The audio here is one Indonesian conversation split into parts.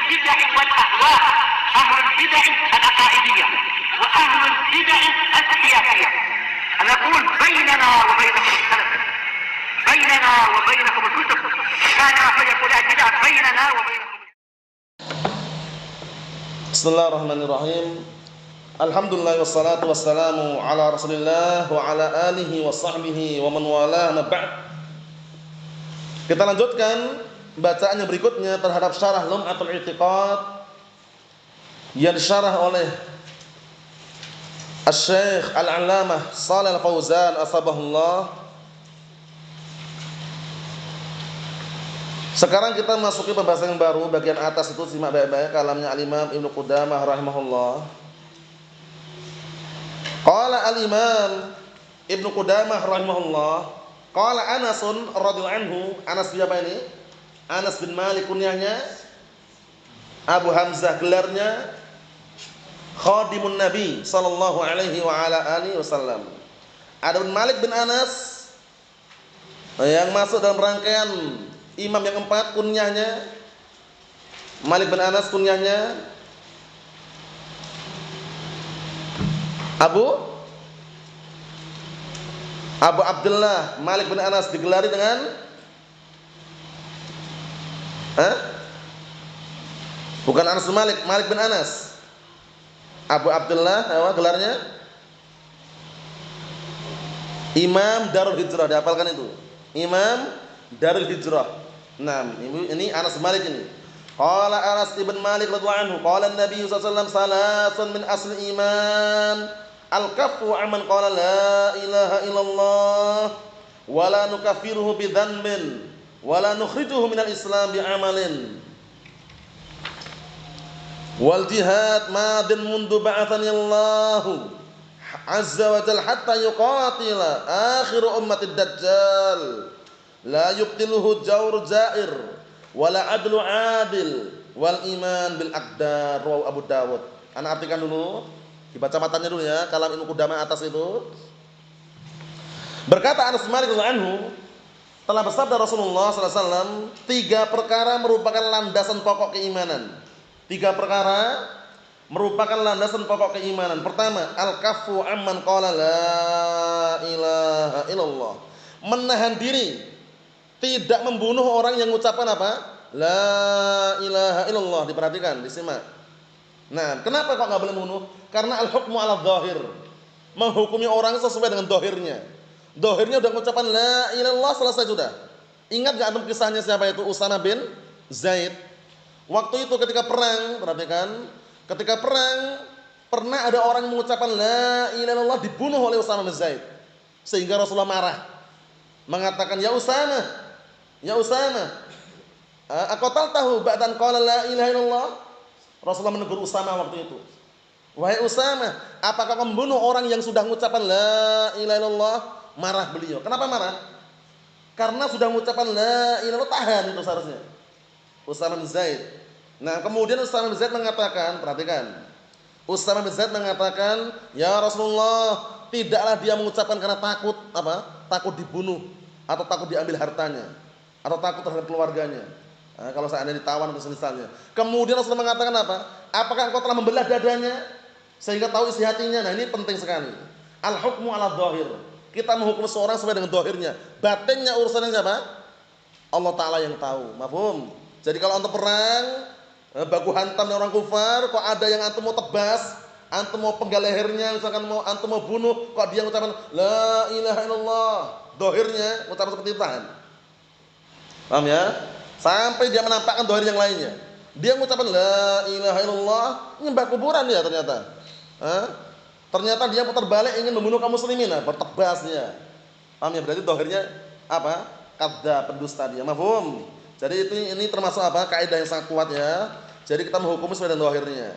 البدع والأهواء، أهل البدع العقائدية وأهل البدع السياسية. أنا أقول بيننا وبينكم السلف، بيننا وبينكم الكتب، كان فيقول البدع بيننا وبينكم. Bismillahirrahmanirrahim. Alhamdulillah wassalatu wassalamu ala Rasulillah wa ala alihi wa sahbihi wa man walah, ma ba'd. Kita lanjutkan bacaan yang berikutnya terhadap syarah Lum'atul I'tiqad yang disyarah oleh Asy-Syaikh Al-'Allamah Shalih Al-Fauzan atsabahullah. Sekarang kita masuki pembahasan yang baru, bagian atas itu simak baik-baik kalamnya Al-Imam Ibnu Qudamah rahimahullah. Qala Al-Imam Ibnu Qudamah rahimahullah, qala Anasun radhiyallahu anhu. Anas siapa ini? Anas bin Malik kunyahnya, Abu Hamzah gelarnya, khadimun Nabi sallallahu alaihi wa ala alihi wasallam. Adapun Malik bin Anas yang masuk dalam rangkaian imam yang keempat, kunyahnya Malik bin Anas, kunyahnya Abu Abdullah. Malik bin Anas digelari dengan bukan Anas bin Malik, Malik bin Anas. Abu Abdullah, gelarnya Imam Darul Hijrah, dihafalkan itu. Imam Darul Hijrah. Nah, ini Anas bin Malik ini. Qala Anas bin Malik radhiyallahu anhu, qala an-nabiy sallallahu alaihi wasallam salasun min asli iman, al-kaffu amman qala la ilaha illallah wa la nukaffiruhu bi dhanbin wa la nukhrijuhu minal islam bi amalin. Wal jihad madin mundu ba'athani Allah azza wa jalla hatta yuqatila akhir ummatid dajjal. La yubtiluhu jawr jair wala adlu adil wal iman bil aqdar. Rawahu Abu Dawud. Ana artikan dulu, dibaca matanya dulu ya, kalam Ibnu Qudamah atas itu. Berkata Anas bin Malik radhiyallahu anhu, telah bersabda Rasulullah sallallahu alaihi wasallam, 3 perkara merupakan landasan pokok keimanan. 3 perkara merupakan landasan pokok keimanan. Pertama, al-kaffu amman qala la ilaha illallah. Menahan diri, tidak membunuh orang yang mengucapkan apa? La ilaha illallah. Diperhatikan, disimak. Nah, kenapa kok enggak boleh membunuh? Karena al-hukmu 'ala dzahir. Menghukumi orang sesuai dengan dzahirnya. Dzahirnya udah mengucapkan la ilaha illallah, selesai sudah. Ingat enggak antum kisahnya siapa itu? Usamah bin Zaid. Waktu itu ketika perang, perhatikan, ketika perang pernah ada orang yang mengucapkan la ilaha illallah, dibunuh oleh Usamah bin Zaid. Sehingga Rasulullah marah. Mengatakan, "Ya Usamah, ya Usamah, aqataltahu ba'dan qala la ilaha illallah?" Rasulullah menegur Usamah waktu itu. "Wahai Usamah, apakah kamu membunuh orang yang sudah mengucapkan la ilaha illallah?" Marah beliau. Kenapa marah? Karena sudah mengucapkan la ilaha illallah, tahan itu seharusnya. Usamah bin Zaid. Nah, kemudian Usamah bin Zaid mengatakan, perhatikan. Usamah bin Zaid mengatakan, "Ya Rasulullah, tidaklah dia mengucapkan karena takut apa? Takut dibunuh atau takut diambil hartanya atau takut terhadap keluarganya. Nah, kalau seandainya ditawan atau semisalnya." Kemudian Rasulullah mengatakan apa? "Apakah engkau telah membelah dadanya sehingga tahu isi hatinya?" Nah, ini penting sekali. Al-hukmu 'ala dhahir. Kita menghukum seorang sesuai dengan dhahirnya. Batinnya urusannya siapa? Allah Ta'ala yang tahu. Mafhum? Jadi kalau antum perang, baku hantam orang kufar, kok ada yang antum mau tebas, antum mau penggal lehernya, misalkan antum mau bunuh, kok dia mengucapkan la ilaha illallah, dohirnya mengucapkan seperti itu, tahan. Paham ya? Sampai dia menampakkan dohir yang lainnya. Dia mengucapkan la ilaha illallah, nyembah kuburan dia ternyata. Ternyata dia putar balik ingin membunuh kaum muslimin, bertebasnya. Paham ya? Berarti dohirnya apa? Kadzdzab, pendusta dia. Mafhum? Jadi ini termasuk apa? Kaidah yang sangat kuat ya. Jadi kita menghukum sesuai dengan dohirnya.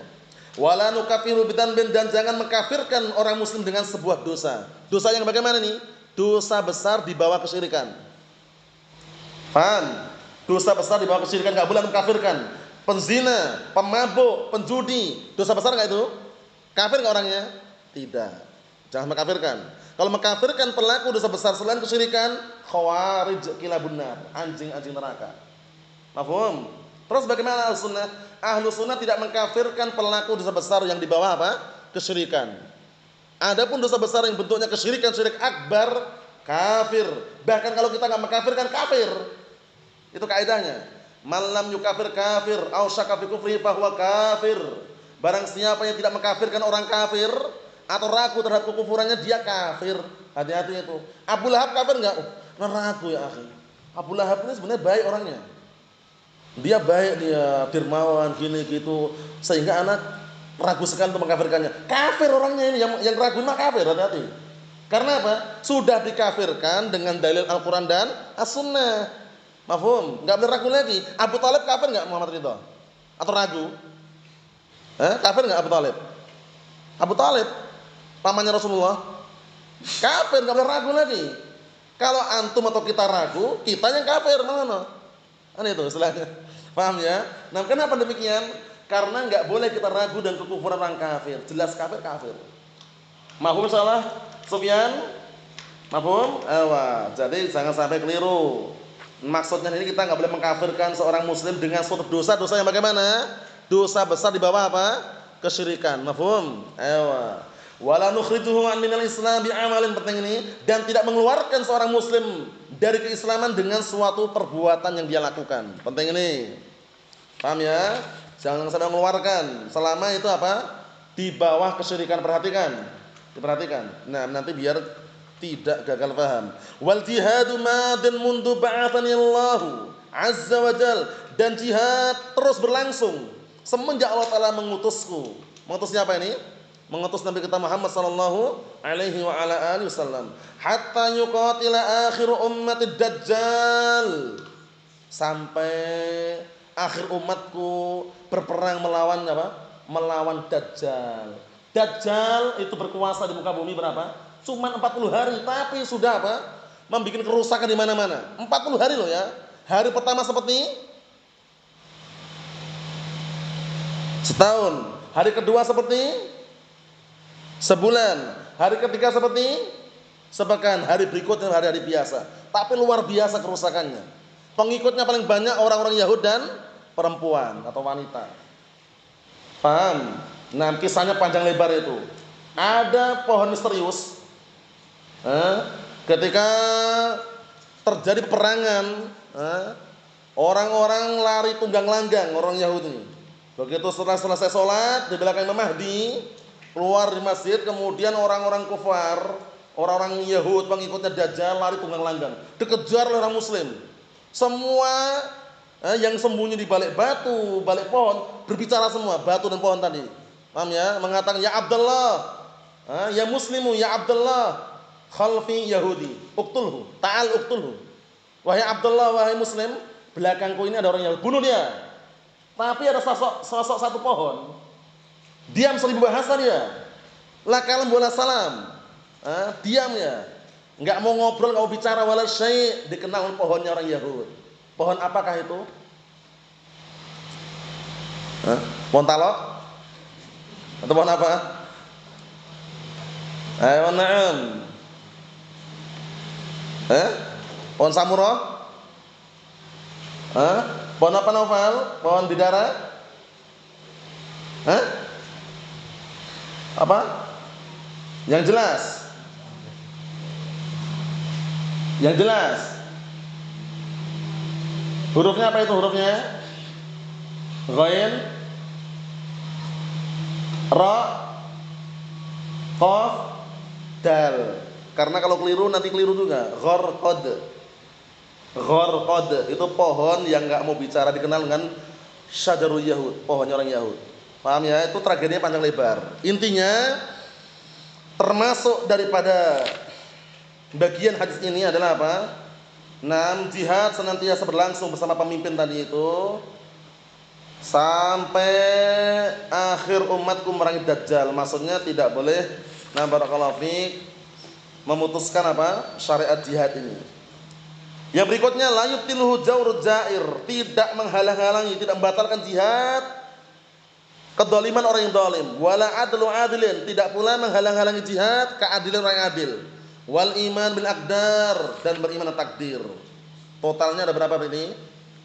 Wala nukaffiru bidzanbin, dan jangan mengkafirkan orang muslim dengan sebuah dosa. Dosa yang bagaimana nih? Dosa besar di bawah kesyirikan. Paham? Dosa besar di bawah kesyirikan enggak boleh mengkafirkan. Penzina, pemabuk, penjudi, dosa besar enggak itu? Kafir enggak orangnya? Tidak. Jangan mengkafirkan. Kalau mengkafirkan pelaku dosa besar selain kesyirikan, khawarij kilabun nar, anjing-anjing neraka. Mafhum? Terus bagaimana Ahlus Sunnah? Ahlus Sunnah tidak mengkafirkan pelaku dosa besar yang di bawah apa? Kesyirikan. Adapun dosa besar yang bentuknya kesyirikan, syirik akbar, kafir. Bahkan kalau kita nggak mengkafirkan, kafir. Itu kaidahnya. Malam yukafir kafir, au syaka fi kufri fahuwa kafir. Barang siapa yang tidak mengkafirkan orang kafir atau ragu terhadap kekufurannya, dia kafir. Hati-hati itu. Abu Lahab kafir enggak? Ragu ya akhi. Abu Lahab ini sebenarnya baik orangnya. Dia baik, dia dermawan gini gitu, sehingga anak ragu sekali untuk mengkafirkannya. Kafir orangnya ini, yang ragu mah kafir, hati-hati. Karena apa? Sudah dikafirkan dengan dalil Al-Qur'an dan As-Sunnah. Mafhum? Enggak boleh ragu lagi. Abu Thalib kafir enggak Muhammad Ridho? Atau ragu? Kafir enggak Abu Thalib? Abu Thalib pamannya Rasulullah. Kafir, enggak boleh ragu lagi. Kalau antum atau kita ragu, kita yang kafir, mana? Itu istilahnya. Paham ya? Nah, kenapa demikian? Karena enggak boleh kita ragu dan kekufuran orang kafir. Jelas kafir, kafir. Mafhum salah? Sufyan? Mafhum? Jadi jangan sampai keliru. Maksudnya ini kita enggak boleh mengkafirkan seorang muslim dengan suatu dosa yang bagaimana? Dosa besar di bawah apa? Kesyirikan. Mafhum? Wala nukhrijuhu minal Islam bi'amalin, penting ini, dan tidak mengeluarkan seorang muslim dari keislaman dengan suatu perbuatan yang dia lakukan. Penting ini. Paham ya? Jangan sampai mengeluarkan selama itu apa? Di bawah kesyirikan. Diperhatikan. Nah, nanti biar tidak gagal paham. Wal jihadu madin mundu ba'athani Allah azza wa jal, dan jihad terus berlangsung semenjak Allah Taala mengutusku. Mengutusnya apa ini? Mengutus Nabi kita Muhammad sallallahu alaihi wa ala alihi wasallam hatta yuqatila akhir ummatid dajjal, sampai akhir umatku berperang melawan apa? Melawan Dajjal. Dajjal itu berkuasa di muka bumi berapa? Cuma 40 hari, tapi sudah apa? Membuat kerusakan di mana-mana. 40 hari loh ya. Hari pertama seperti setahun, hari kedua seperti sebulan, hari ketiga seperti sepekan, hari berikutnya hari-hari biasa. Tapi luar biasa kerusakannya. Pengikutnya paling banyak orang-orang Yahudi dan perempuan atau wanita. Paham? Nah, kisahnya panjang lebar itu. Ada pohon misterius. Ketika terjadi peperangan, orang-orang lari tunggang langgang, orang Yahudi. Begitu setelah selesai sholat di belakang Imam Mahdi, keluar di masjid, kemudian orang-orang kufar, orang-orang Yahud pengikutnya Dajjal lari tunggang langgang, dikejar oleh orang muslim. Semua yang sembunyi di balik batu, balik pohon, berbicara semua, batu dan pohon tadi. Paham ya? Mengatakan, ya Abdullah, ya muslimu, ya Abdullah, khalfi Yahudi, uqtulhu, ta'al uqtulhu. Wahai Abdullah, wahai muslim, belakangku ini ada orang Yahudi, bunuh dia. Tapi ada sosok satu pohon, diam 1000 bahasa dia. La kalam wala salam. Diam ya. Enggak mau ngobrol, enggak mau bicara, wala syai'. Dikenal pohonnya orang Yahudi. Pohon apakah itu? Pohon talok? Atau pohon apa? Ayo na'am. Pohon samuro? Pohon apa Novel? Pohon bidara? Apa? Yang jelas. Yang jelas. Hurufnya apa itu hurufnya? Ghain, ra, qaf, dal. Karena kalau keliru nanti keliru juga. Gharqad. Gharqad itu pohon yang enggak mau bicara, dikenal dengan syajarul Yahud, pohonnya orang Yahud. Paham ya? Itu tragedinya panjang lebar. Intinya termasuk daripada bagian hadis ini adalah apa? Jihad senantiasa berlangsung bersama pemimpin tadi itu sampai akhir umatku merangi Dajjal. Maksudnya tidak boleh barakallahu fiik memutuskan apa? Syariat jihad ini. Yang berikutnya la yubtiluhu jawrul jair, tidak menghalang-halangi, tidak membatalkan jihad kedoliman orang yang dolim. Wala adlu adilin, tidak pula menghalang-halangi jihad keadilan orang yang adil. Wal iman bil aqdar, dan beriman dengan takdir. Totalnya ada berapa ini?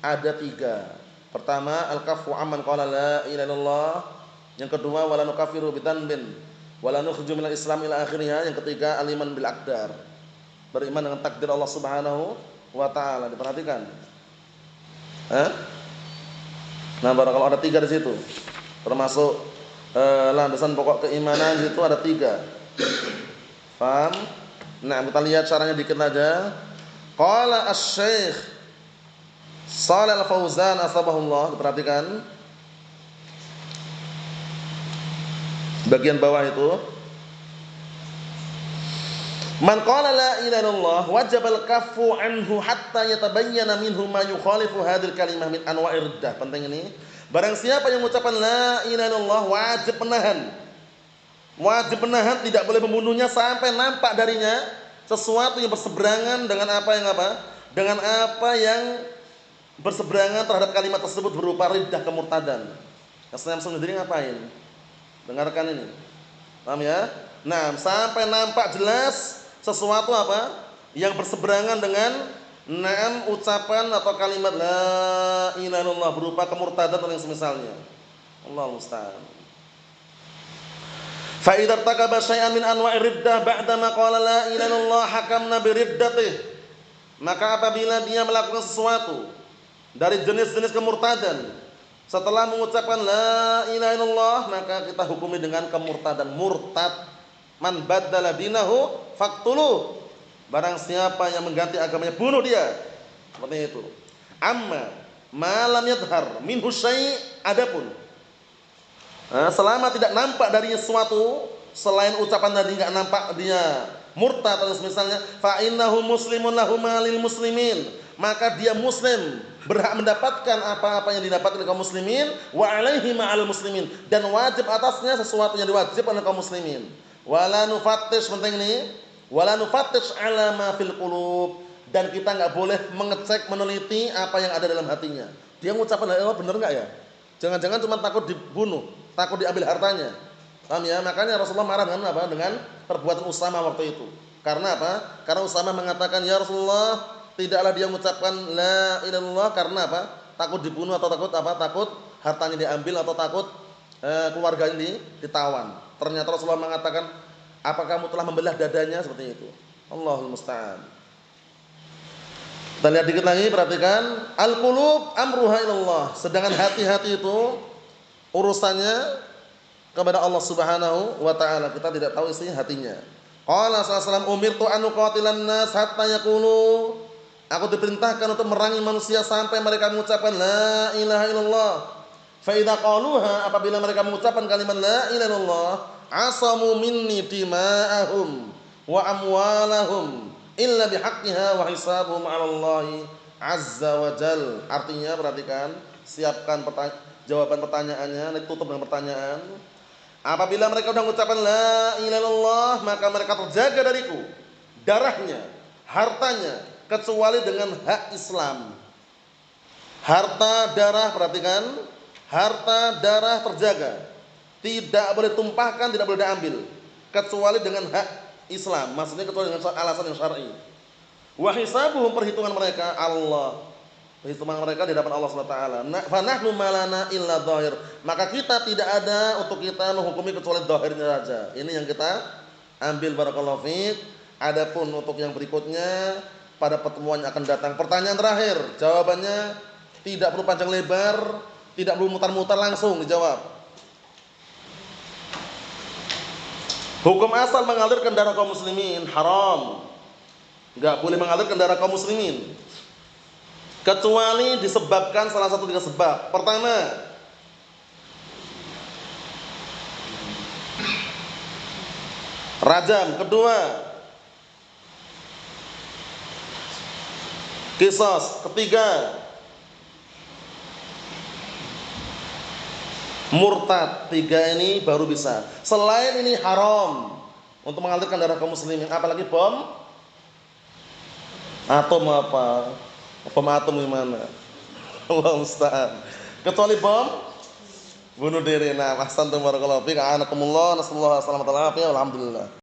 Ada 3. Pertama, al-kaffu amman qala la ilaha illallah. Yang kedua, wala nukaffiru bidzanbin wala nukhriju minal islam ila akhirih. Yang ketiga, al-iman bil aqdar. Beriman dengan takdir Allah Subhanahu wa taala. Diperhatikan. Nah, barakallahu, ada 3 di situ. Termasuk landasan pokok keimanan di situ ada 3. Paham? Nah, kita lihat caranya dikit aja. Qala asy-syekh Shalih Al-Fauzan asbahullah, diperhatikan bagian bawah itu. Man qala la ilaha illallah wajib al-kaffu anhu hatta yatabayyana minhu ma yukhalifu hadhil kalimah min anwa'ir riddah. Penting ini. Barang siapa yang mengucapkan la ilaha illallah wajib menahan. Wajib menahan, tidak boleh membunuhnya sampai nampak darinya sesuatu yang berseberangan dengan apa yang Dengan apa yang berseberangan terhadap kalimat tersebut berupa riddah, kemurtadan. Islam sendiri ngapain? Dengarkan ini. Paham ya? Nah, sampai nampak jelas sesuatu yang berseberangan dengan ucapan atau kalimat la ilaha illallah berupa kemurtadan atau yang semisalnya. Allahu musta'an. Fa idza irtakaba syai'an min anwa'ir riddah ba'da ma qala la ilaha illallah hakamna bi riddatih. Maka apabila dia melakukan sesuatu dari jenis-jenis kemurtadan setelah mengucapkan la ilaha illallah, maka kita hukumi dengan kemurtadan. Murtad, man baddala dinahu faqtuluh. Barang siapa yang mengganti agamanya, bunuh dia. Seperti itu. Amma ma lam yadhhar minhu syai', adapun selama tidak nampak darinya sesuatu selain ucapan tadi, enggak nampak dia murtad atau misalnya, fa innahu muslimun lahu malil muslimin, maka dia muslim, berhak mendapatkan apa-apa yang didapatkan oleh kaum muslimin, wa alaihi ma'al muslimin, dan wajib atasnya sesuatu yang diwajibkan oleh kaum muslimin. Wala nufattish, penting ini, wala nufattish ala ma fil qulub, dan kita enggak boleh mengecek, meneliti apa yang ada dalam hatinya. Dia mengucapkan la ilaha, benar enggak ya? Jangan-jangan cuma takut dibunuh, takut diambil hartanya. Paham ya? Makanya Rasulullah marah dengan Dengan perbuatan Usama waktu itu. Karena apa? Karena Usama mengatakan, "Ya Rasulullah, tidaklah dia mengucapkan la ilaha illallah karena takut dibunuh atau takut hartanya diambil atau takut keluarganya ditawan." Ternyata Rasulullah mengatakan, "Apa kamu telah membelah dadanya?" Seperti itu. Allahul musta'an. Kita lihat dikit lagi, perhatikan. Al-qulub amruha ilallah. Sedangkan hati-hati itu urusannya kepada Allah Subhanahu wa taala. Kita tidak tahu isinya hatinya. Qala sallallahu alaihi wasallam, umirtu an uqatilan nas hatta yaqulu. Aku diperintahkan untuk merangi manusia sampai mereka mengucapkan la ilaha illallah. Fa idza qaluha, apabila mereka mengucapkan kalimat la ilaha illallah, asamu minni dima'ahum wa amwalahum illa bihaqqiha wa hisabuhum 'ala Allah azza wa jal. Artinya, perhatikan, siapkan jawaban pertanyaannya, ditutup dengan pertanyaan. Apabila mereka sudah mengucapkan la ilaha illallah, maka mereka terjaga dariku darahnya, hartanya, kecuali dengan hak Islam. Harta darah, perhatikan, harta darah terjaga, tidak boleh tumpahkan, tidak boleh diambil, kecuali dengan hak Islam. Maksudnya kecuali dengan alasan yang syar'i. Wa hisabuhum, perhitungan mereka Allah. Perhitungan mereka di hadapan Allah Subhanahu wa taala. Fa nahnu malana illa dhahir. Maka kita tidak ada untuk kita menghukumi kecuali dhahirnya saja. Ini yang kita ambil, barakallahu fiik. Adapun untuk yang berikutnya pada pertemuan yang akan datang. Pertanyaan terakhir, jawabannya tidak perlu panjang lebar, tidak perlu mutar-mutar, langsung dijawab. Hukum asal mengalirkan darah kaum muslimin haram. Enggak boleh mengalirkan darah kaum muslimin kecuali disebabkan salah satu 3 sebab. Pertama, rajam. Kedua, qisas. Ketiga, murtad. 3 ini baru bisa. Selain ini haram untuk mengalirkan darah kaum muslimin, apalagi bom atom Bom atom gimana? Allah musta'an. Kecuali bom bunuh diri. Nah, ahsantum barakallahu fiik. A'anakumullah. Nasallahu alaihi wasallam. Alhamdulillah.